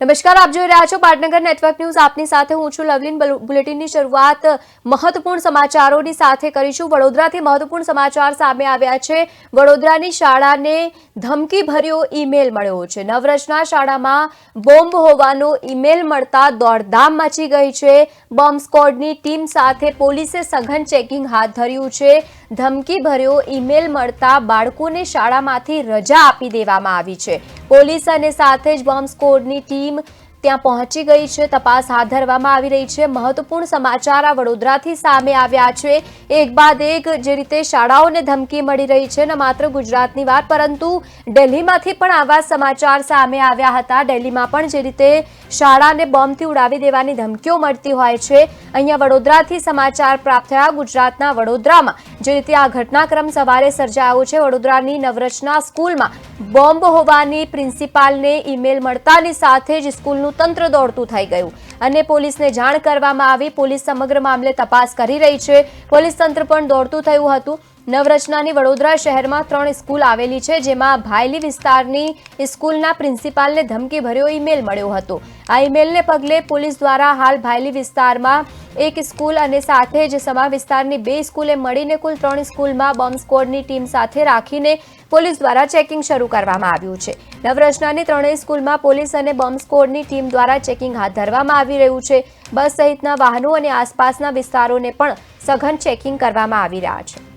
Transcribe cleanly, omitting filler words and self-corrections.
નમસ્કાર, આપ જોઈ રહ્યા છો પાટનગર નેટવર્ક ન્યૂઝ। આપની સાથે હું છું લવલીન। બુલેટિનની શરૂઆત મહત્વપૂર્ણ સમાચારોની સાથે કરીશું। વડોદરાથી મહત્વપૂર્ણ સમાચાર સામે આવ્યા છે। વડોદરાની શાળાને ધમકીભર્યો ઈમેલ મળ્યો છે। નવરચના શાળામાં બોમ્બ હોવાનો ઈમેલ મળતા દોડધામ મચી ગઈ છે। બોમ્બ સ્ક્વોડની ટીમ સાથે પોલીસે સઘન ચેકિંગ હાથ ધર્યું છે। ધમકીભર્યો ઈમેલ મળતા બાળકોને શાળામાંથી રજા આપી દેવામાં આવી છે। પોલીસ અને સાથે જ બોમ્બ સ્ક્વોડની ટીમ ત્યાં પહોંચી ગઈ છે। તપાસ હાથ ધરવામાં આવી રહી છે। મહત્વપૂર્ણ સમાચાર આ વડોદરાથી સામે આવ્યા છે। એક બાદ એક જે રીતે શાળાઓને ધમકી મળી રહી છે, ન માત્ર ગુજરાતની વાત પરંતુ દિલ્હીમાંથી પણ આવા સમાચાર સામે આવ્યા હતા। દિલ્હીમાં પણ જે રીતે શાળાને બોમ્બથી ઉડાવી દેવાની ધમકીઓ મળતી હોય છે, અહીંયા વડોદરાથી સમાચાર પ્રાપ્ત થયા। ગુજરાતના વડોદરામાં જે રીતે આ ઘટનાક્રમ સવારે સર્જાયો છે। વડોદરાની નવરચના સ્કૂલમાં બોમ્બ હોવાની પ્રિન્સિપાલને ઈમેલ મળતાની સાથે જ સ્કૂલનું તંત્ર દોડતું થઈ ગયું અને પોલીસને જાણ કરવામાં આવી। પોલીસ સમગ્ર મામલે તપાસ કરી રહી છે। પોલીસ તંત્ર પણ દોડતું થયું હતું। નવરચનાની વડોદરા શહેરમાં 3 સ્કૂલ આવેલી છે, જેમાં ભાયલી વિસ્તારની સ્કૂલના પ્રિન્સિપાલને ધમકીભર્યો ઈમેલ મળ્યો હતો। આ ઈમેલને પગલે પોલીસ દ્વારા હાલ ભાયલી વિસ્તારમાં 1 સ્કૂલ અને સાથે જ સમા વિસ્તારની 2 સ્કૂલે મળીને કુલ 3 સ્કૂલમાં બોમ્બ સ્ક્વોડની ટીમ સાથે રાખીને પોલીસ દ્વારા ચેકિંગ શરૂ કરવામાં આવ્યું છે। નવરચનાની 3 સ્કૂલમાં પોલીસ અને બોમ્બ સ્ક્વોડની ટીમ દ્વારા ચેકિંગ હાથ ધરવામાં આવી રહ્યું છે। બસ સહિતના વાહનો અને આસપાસના વિસ્તારોને પણ સઘન ચેકિંગ કરવામાં આવી રહ્યા છે।